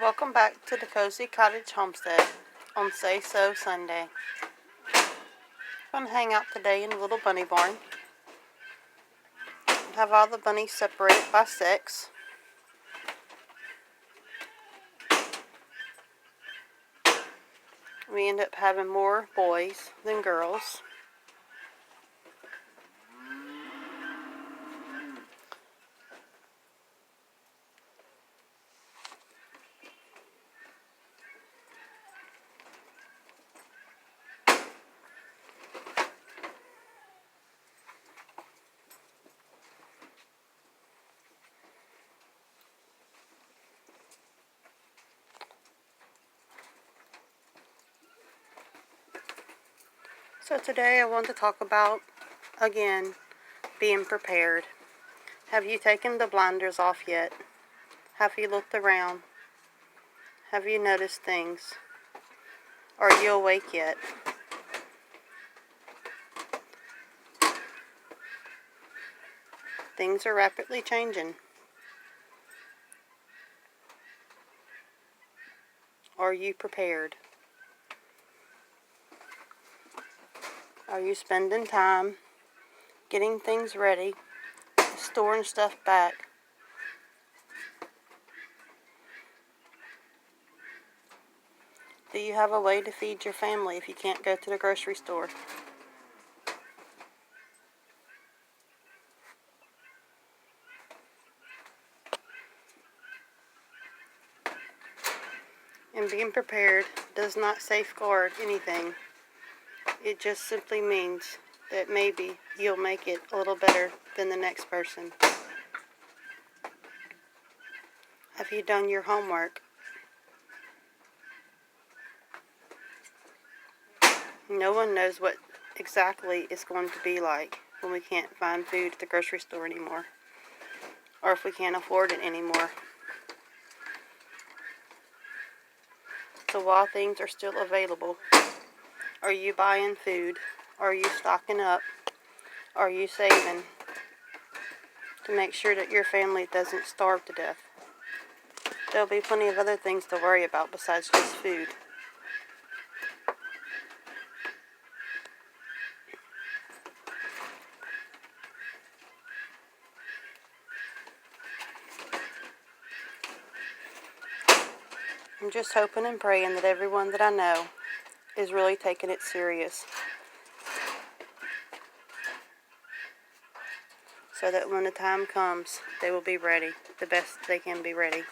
Welcome back to the Cozy Cottage Homestead on Say So Sunday. I'm going to hang out today in the little bunny barn. Have all the bunnies separated by sex. We end up having more boys than girls. So today I want to talk about, again, being prepared. Have you taken the blinders off yet? Have you looked around? Have you noticed things? Are you awake yet? Things are rapidly changing. Are you prepared? Are you spending time getting things ready, storing stuff back? Do you have a way to feed your family if you can't go to the grocery store? And being prepared does not safeguard anything. It just simply means that maybe you'll make it a little better than the next person. Have you done your homework? No one knows what exactly it's going to be like when we can't find food at the grocery store anymore, or if we can't afford it anymore. So while things are still available, are you buying food? Are you stocking up? Are you saving to make sure that your family doesn't starve to death? There'll be plenty of other things to worry about besides just food. I'm just hoping and praying that everyone that I know is really taking it serious, so that when the time comes, they will be ready, the best they can be ready.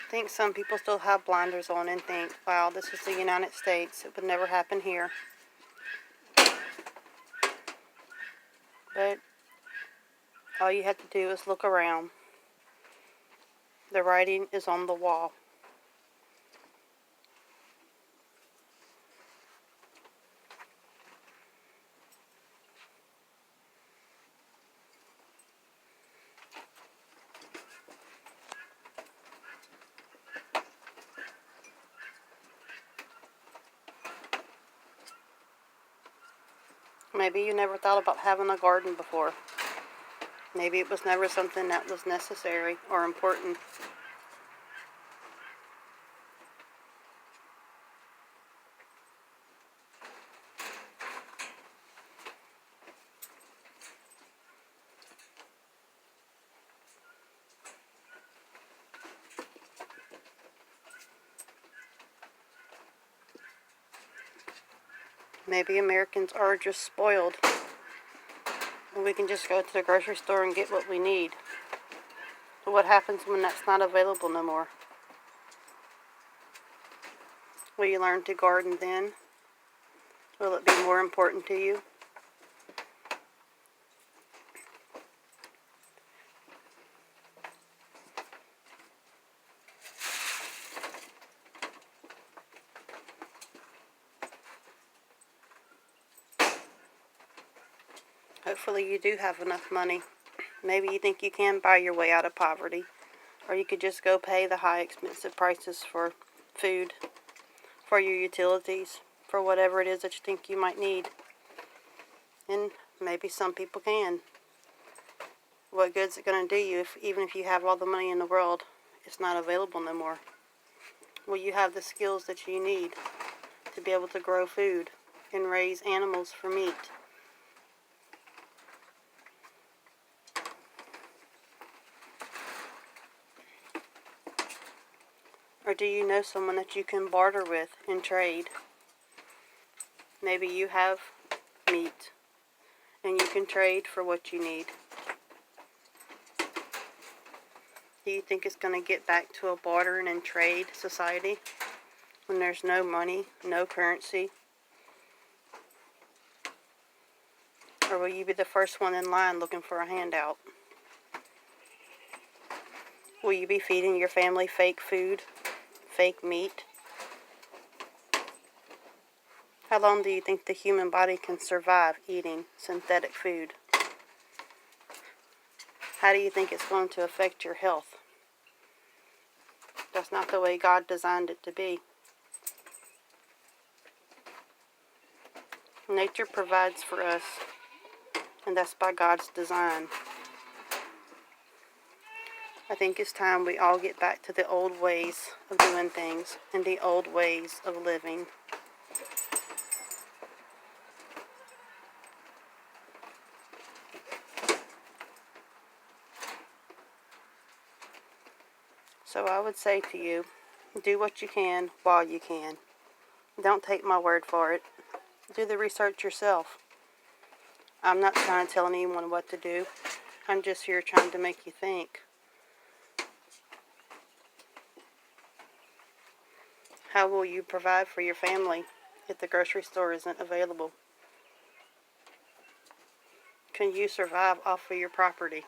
I think some people still have blinders on and think, wow, this is the United States. It would never happen here. But all you have to do is look around. The writing is on the wall. Maybe you never thought about having a garden before. Maybe it was never something that was necessary or important. Maybe Americans are just spoiled, and we can just go to the grocery store and get what we need. But what happens when that's not available no more? Will you learn to garden then? Will it be more important to you? Hopefully you do have enough money. Maybe you think you can buy your way out of poverty, or you could just go pay the high expensive prices for food for your utilities, for whatever it is that you think you might need. And maybe some people can. What good is it going to do you if even if you have all the money in the world, it's not available no more? Well, you have the skills that you need to be able to grow food and raise animals for meat. Or do you know someone that you can barter with and trade? Maybe you have meat and you can trade for what you need. Do you think it's going to get back to a bartering and trade society when there's no money, no currency? Or will you be the first one in line looking for a handout? Will you be feeding your family fake food, fake meat? How long do you think the human body can survive eating synthetic food? How do you think it's going to affect your health? That's not the way God designed it to be. Nature provides for us, and that's by God's design. I think it's time we all get back to the old ways of doing things and the old ways of living. So I would say to you, do what you can while you can. Don't take my word for it. Do the research yourself. I'm not trying to tell anyone what to do. I'm just here trying to make you think. How will you provide for your family if the grocery store isn't available? Can you survive off of your property?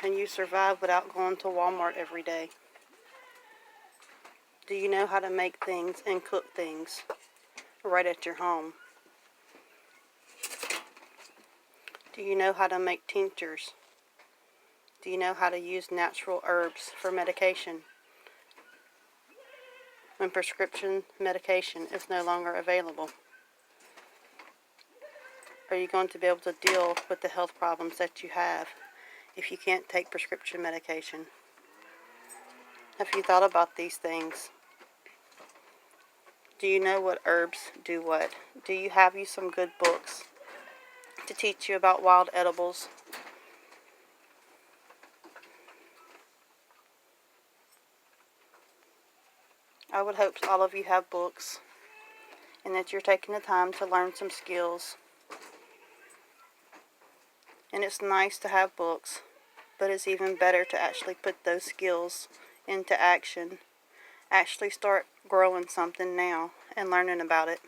Can you survive without going to Walmart every day? Do you know how to make things and cook things right at your home? Do you know how to make tinctures? Do you know how to use natural herbs for medication when prescription medication is no longer available? Are you going to be able to deal with the health problems that you have if you can't take prescription medication? Have you thought about these things? Do you know what herbs do what? Do you have some good books to teach you about wild edibles? I would hope all of you have books and that you're taking the time to learn some skills. And it's nice to have books, but it's even better to actually put those skills into action. Actually start growing something now and learning about it.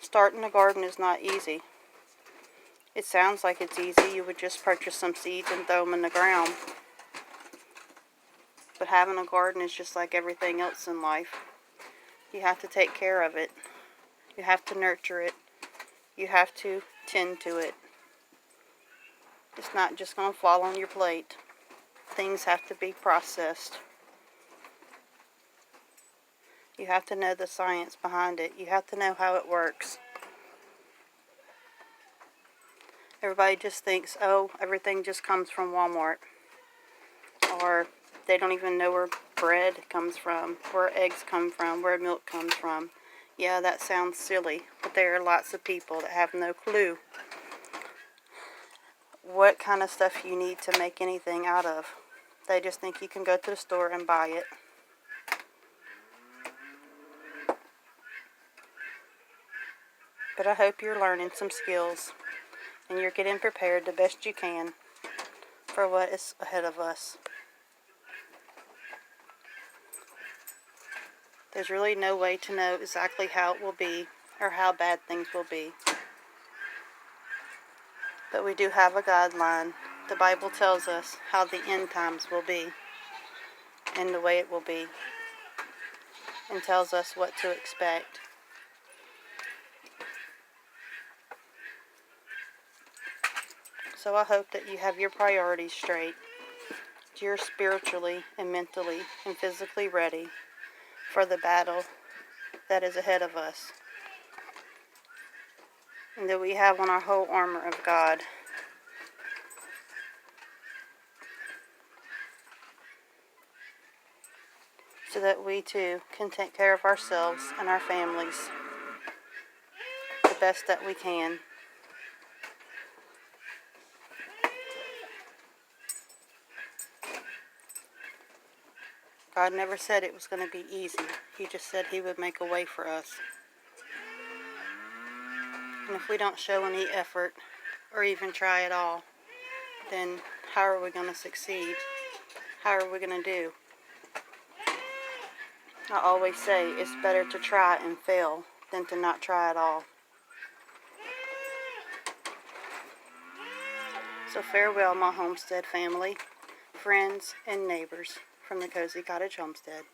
Starting a garden is not easy. It sounds like it's easy. You would just purchase some seeds and throw them in the ground. But having a garden is just like everything else in life. You have to take care of it. You have to nurture it. You have to tend to it. It's not just going to fall on your plate. Things have to be processed. You have to know the science behind it. You have to know how it works. Everybody just thinks, oh, everything just comes from Walmart. Or they don't even know where bread comes from, where eggs come from, where milk comes from. Yeah, that sounds silly, but there are lots of people that have no clue what kind of stuff you need to make anything out of. They just think you can go to the store and buy it. But I hope you're learning some skills and you're getting prepared the best you can for what is ahead of us. There's really no way to know exactly how it will be or how bad things will be. But we do have a guideline. The Bible tells us how the end times will be and the way it will be, and tells us what to expect. So I hope that you have your priorities straight. that you're spiritually and mentally and physically ready for the battle that is ahead of us. And that we have on our whole armor of God. So that we too can take care of ourselves and our families the best that we can. God never said it was going to be easy. He just said He would make a way for us. And if we don't show any effort or even try at all, then how are we going to succeed? How are we going to do? I always say it's better to try and fail than to not try at all. So farewell, my homestead family, friends, and neighbors from the Cozy Cottage Homestead.